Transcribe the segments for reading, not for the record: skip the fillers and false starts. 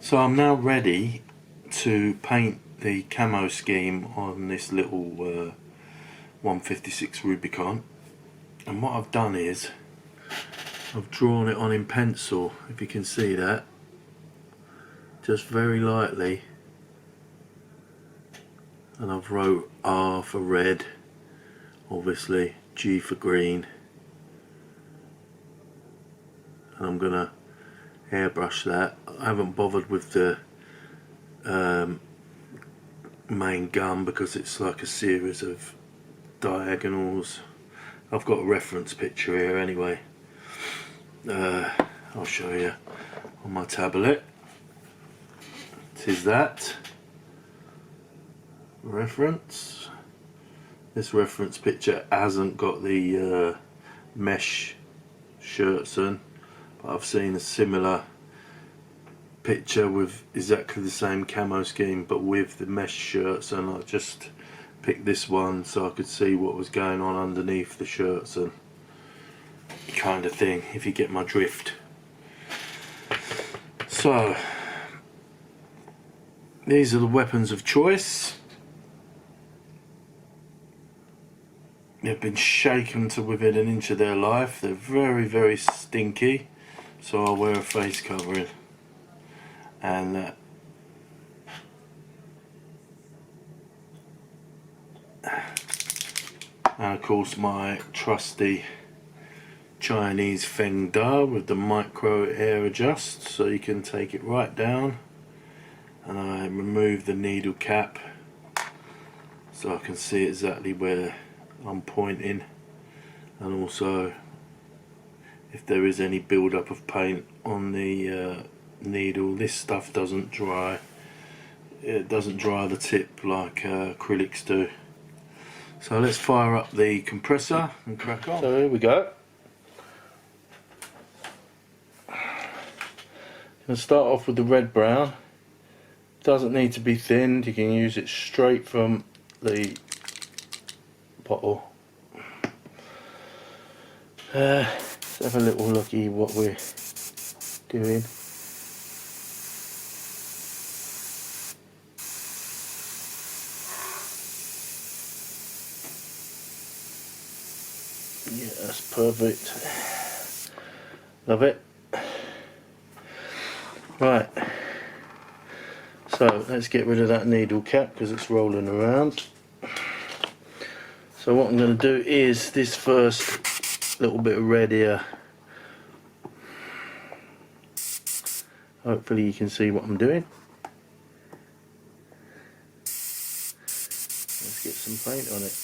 So I'm now ready to paint the camo scheme on this little 156 Rubicon, and what I've done is I've drawn it on in pencil, if you can see that, just very lightly, and I've wrote R for red, obviously, G for green, and I'm gonna airbrush that. I haven't bothered with the main gun because it's like a series of diagonals. I've got a reference picture here anyway. I'll show you on my tablet. It is that reference. This reference picture hasn't got the mesh shirts on, but I've seen a similar picture with exactly the same camo scheme but with the mesh shirts, and I just picked this one so I could see what was going on underneath the shirts and kind of thing, if you get my drift. So these are the weapons of choice. They've been shaken to within an inch of their life. They're very, very stinky, so I'll wear a face covering. And of course my trusty Chinese Feng Da with the micro air adjust, so you can take it right down. And I remove the needle cap so I can see exactly where I'm pointing, and also if there is any build up of paint on the needle. This stuff doesn't dry. It doesn't dry the tip like acrylics do. So let's fire up the compressor and crack on. So here we go. Gonna start off with the red brown. Doesn't need to be thinned, you can use it straight from the bottle. Let's have a little looky what we're doing. Yeah, that's perfect. Love it. Right, so let's get rid of that needle cap because it's rolling around. So what I'm going to do is this first little bit of red here. Hopefully you can see what I'm doing. Let's get some paint on it.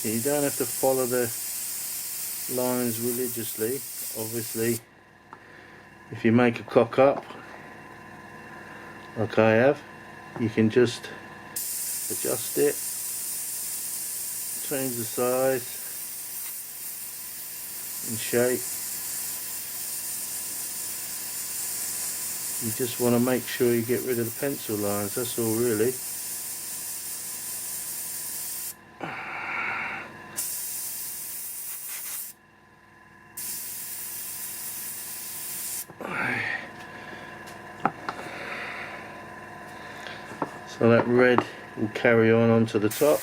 You don't have to follow the lines religiously, obviously. If you make a cock up, like I have, you can just adjust it, change the size and shape. You just want to make sure you get rid of the pencil lines, that's all really. So that red will carry on onto the top.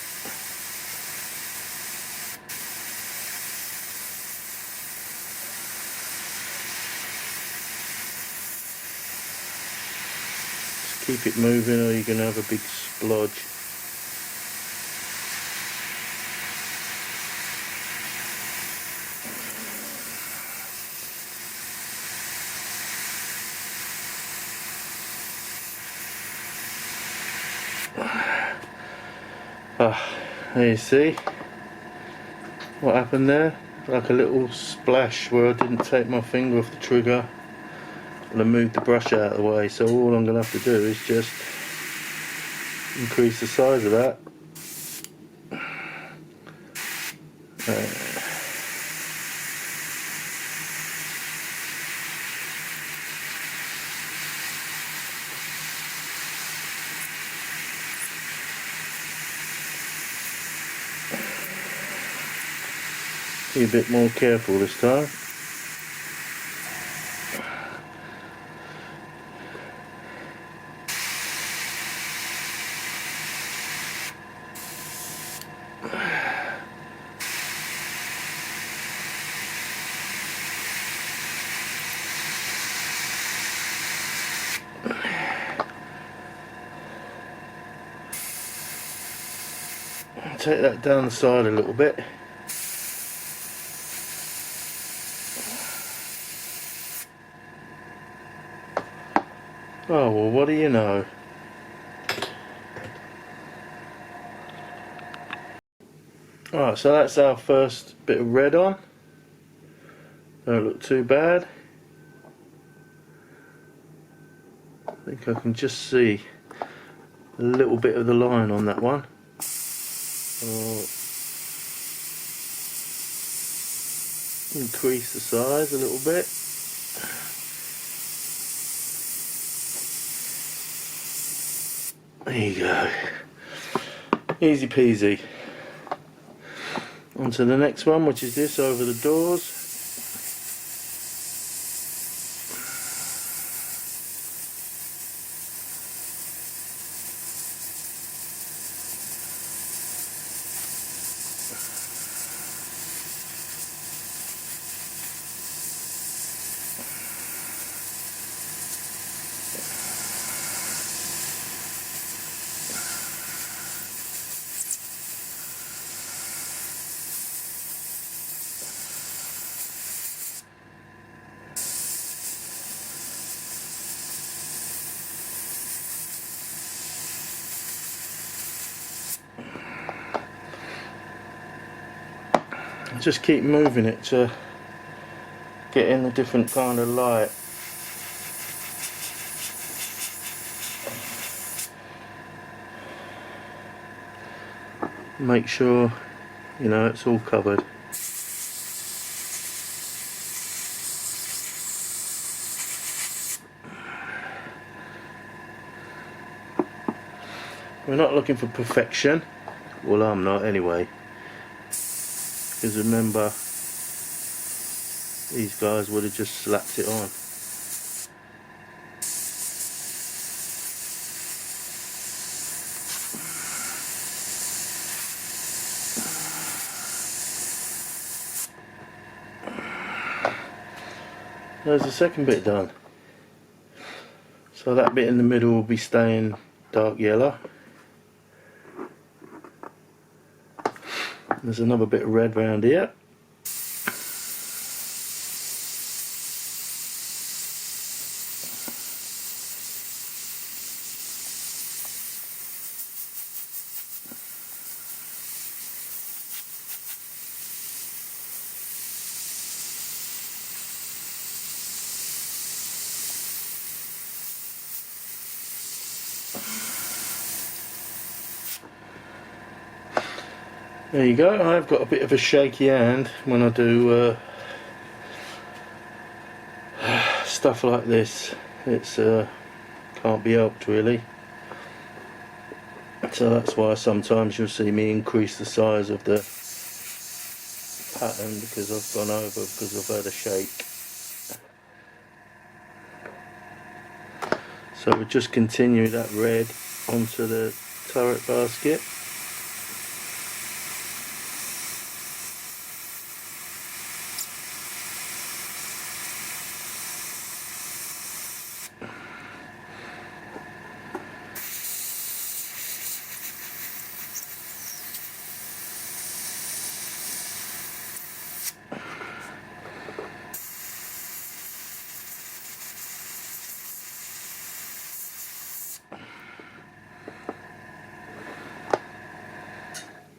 Just keep it moving or you're going to have a big splodge. There you see what happened there, like a little splash where I didn't take my finger off the trigger and I moved the brush out of the way. So all I'm going to have to do is just increase the size of that. Be a bit more careful this time. Take that down the side a little bit. Oh well, what do you know? Alright, so that's our first bit of red on. Don't look too bad. I think I can just see a little bit of the line on that one. Increase the size a little bit. There you go. Easy peasy. On to the next one, which is this over the doors. Just keep moving it to get in a different kind of light. Make sure, you know, it's all covered. We're not looking for perfection. Well, I'm not anyway. Because remember, these guys would have just slapped it on. There's the second bit done. So that bit in the middle will be staying dark yellow. There's another bit of red round here. There you go. I've got a bit of a shaky hand when I do stuff like this. It's can't be helped really. So that's why sometimes you'll see me increase the size of the pattern because I've gone over because I've had a shake. So we just continue that red onto the turret basket.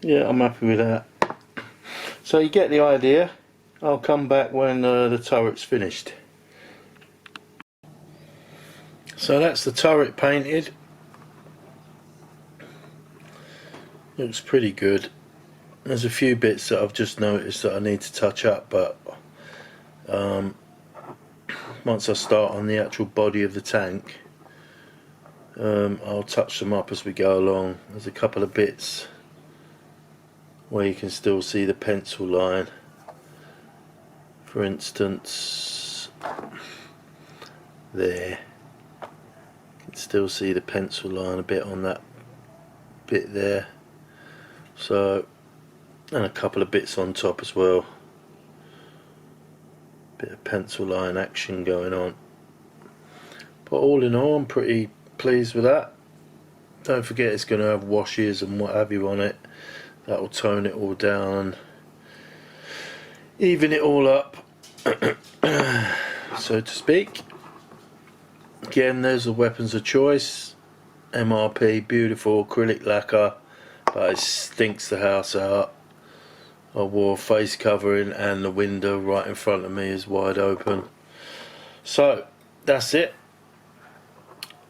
Yeah, I'm happy with that. So you get the idea. I'll come back when the turret's finished. So that's the turret painted. Looks pretty good. There's a few bits that I've just noticed that I need to touch up, but once I start on the actual body of the tank, I'll touch them up as we go along. There's a couple of bits where you can still see the pencil line, For instance, there, you can still see the pencil line a bit on that bit there. So, and a couple of bits on top as well. Bit of pencil line action going on. But all in all, I'm pretty pleased with that. Don't forget it's going to have washes and what have you on it. That will tone it all down and even it all up, so to speak. Again, there's the weapons of choice. MRP, beautiful acrylic lacquer, but it stinks the house out. I wore face covering and the window right in front of me is wide open. So that's it.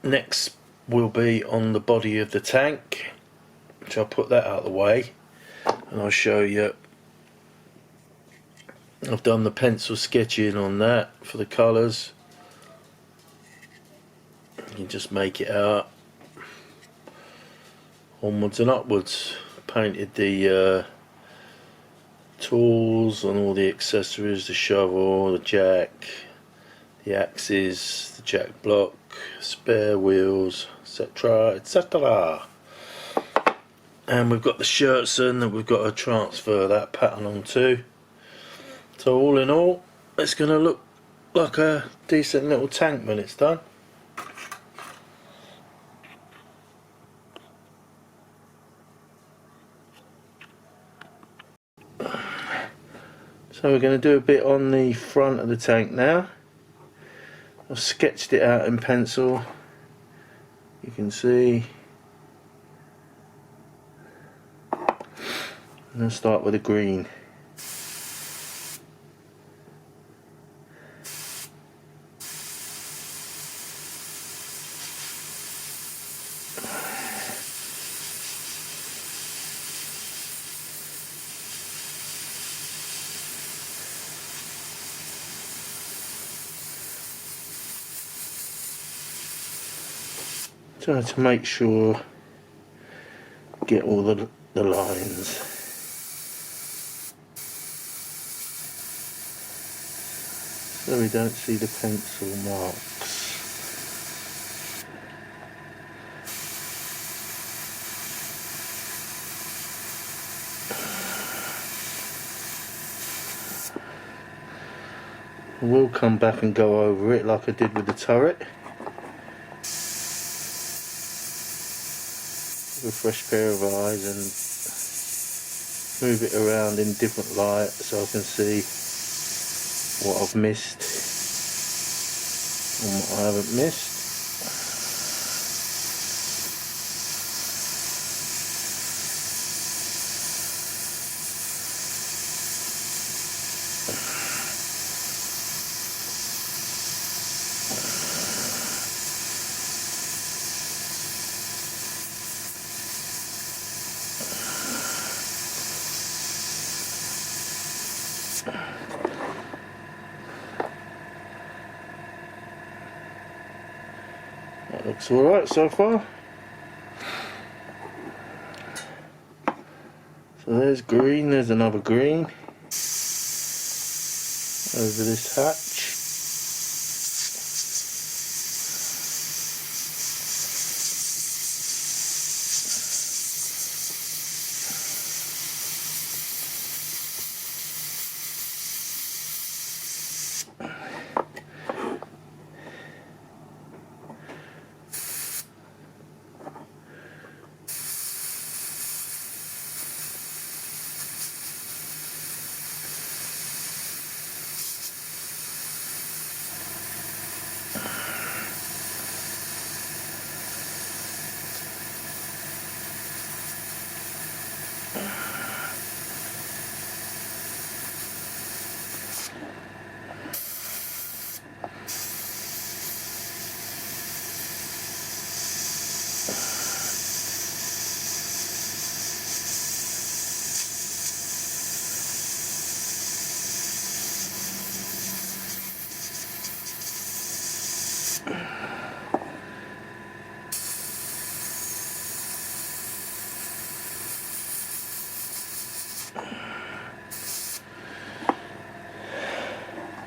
Next will be on the body of the tank, which I'll put that out of the way and I'll show you. I've done the pencil sketching on that for the colours. You can just make it out. Onwards and upwards. Painted the tools and all the accessories, the shovel, the jack, the axes, the jack block, spare wheels, etc, etc. And we've got the shirts in that we've got to transfer that pattern onto. So all in all, it's going to look like a decent little tank when it's done. So we're going to do a bit on the front of the tank now. I've sketched it out in pencil. You can see. And I'll start with the green. Try to make sure get all the lines. So we don't see the pencil marks. We'll come back and go over it like I did with the turret. A fresh pair of eyes and move it around in different light so I can see what I've missed and what I haven't missed. That looks alright so far. So there's green, there's another green over this hatch.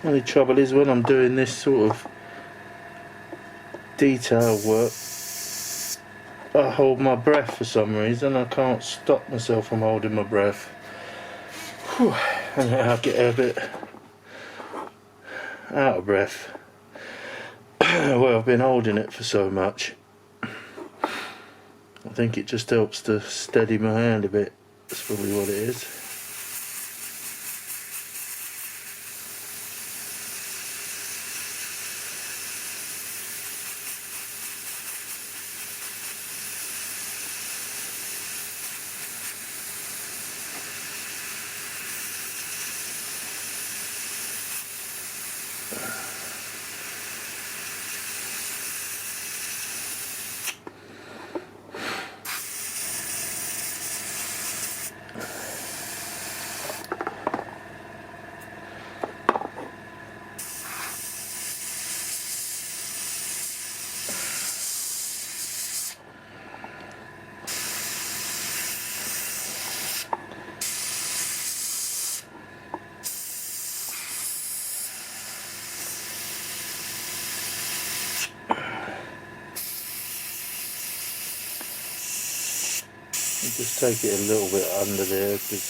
only trouble is when I'm doing this sort of detail work, I hold my breath for some reason. I can't stop myself from holding my breath. Whew. And I get a bit out of breath. Well, I've been holding it for so much. I think it just helps to steady my hand a bit. That's probably what it is. Just take it a little bit under there because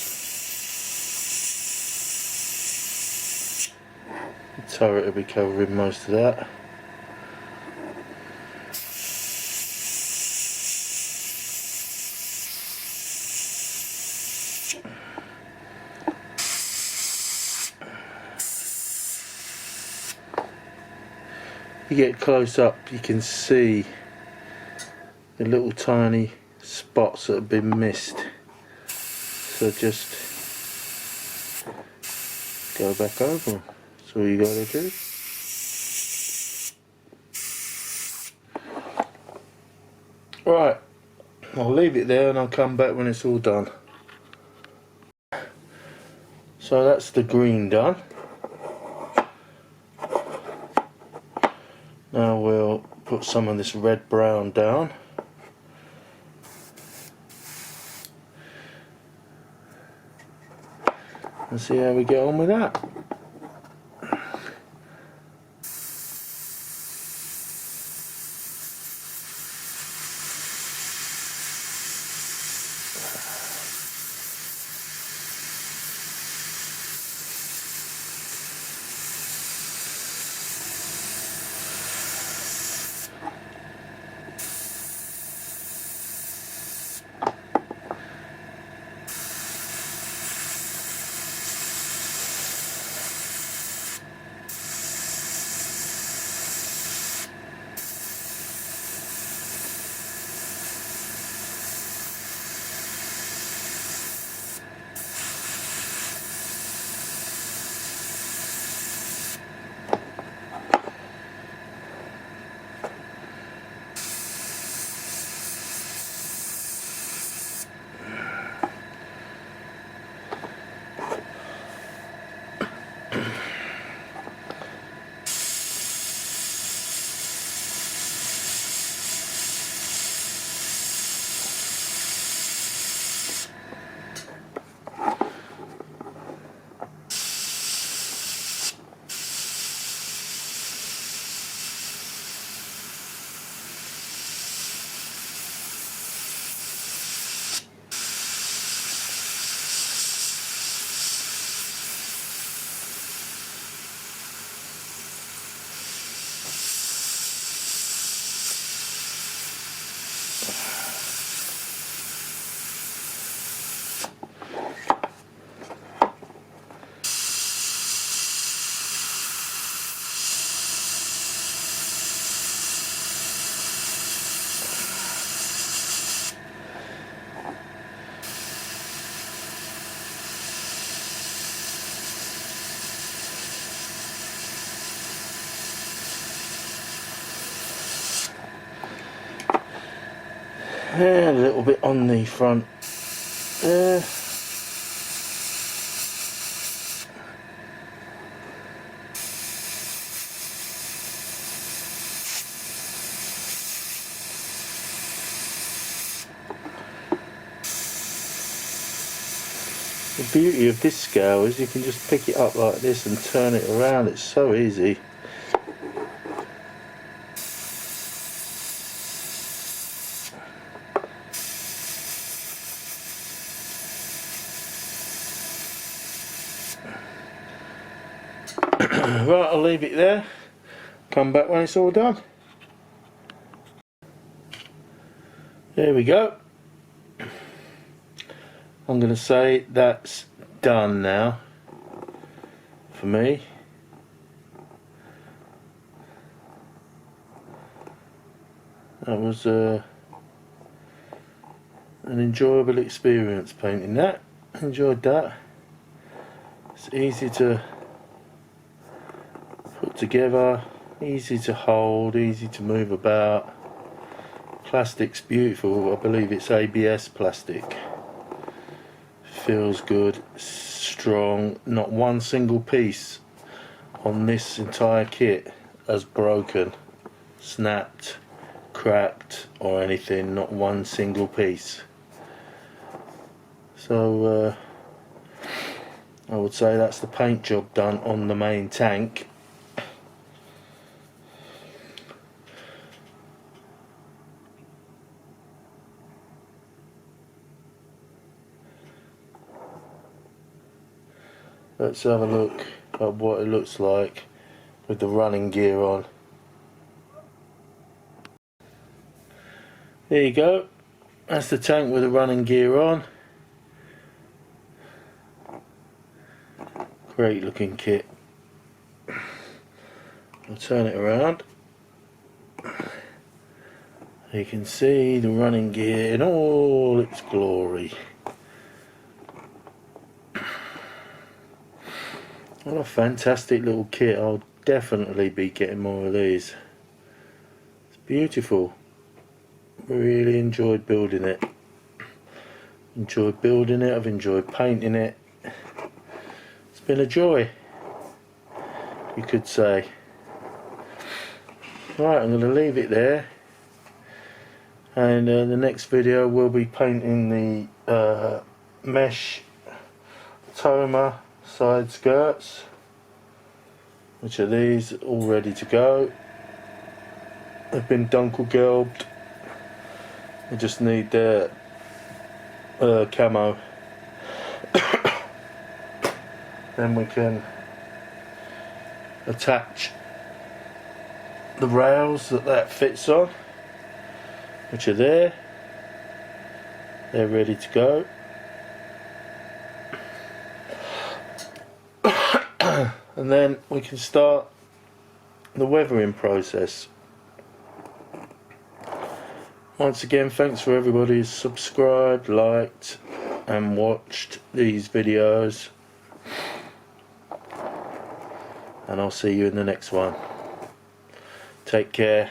the turret will be covering most of that. You get close up, you can see the little tiny spots that have been missed, so just go back over them. That's all you gotta do. Right, I'll leave it there and I'll come back when it's all done. So that's the green done. Now we'll put some of this red brown down. And see how we get on with that. And a little bit on the front there. The beauty of this scale is you can just pick it up like this and turn it around. It's so easy. Right, I'll leave it there. Come back when it's all done. There we go. I'm going to say that's done now for me. That was an enjoyable experience painting that. Enjoyed that. It's easy to put together, easy to hold, easy to move about. Plastic's beautiful. I believe it's ABS plastic. Feels good, strong. Not one single piece on this entire kit has broken, snapped, cracked or anything. Not one single piece. So I would say that's the paint job done on the main tank. Let's have a look at what it looks like with the running gear on. There you go. That's the tank with the running gear on. Great looking kit. I'll turn it around. You can see the running gear in all its glory. What a fantastic little kit. I'll definitely be getting more of these. It's beautiful. Really enjoyed building it. Enjoyed building it, I've enjoyed painting it. It's been a joy, you could say. Right, I'm going to leave it there. And the next video we'll be painting the mesh Toma side skirts, which are these, all ready to go. They've been dunkelgelbed. They just need their camo. Then we can attach the rails that fits on, which are there. They're ready to go. And then we can start the weathering process. Once again, thanks for everybody who's subscribed, liked and watched these videos, and I'll see you in the next one. Take care.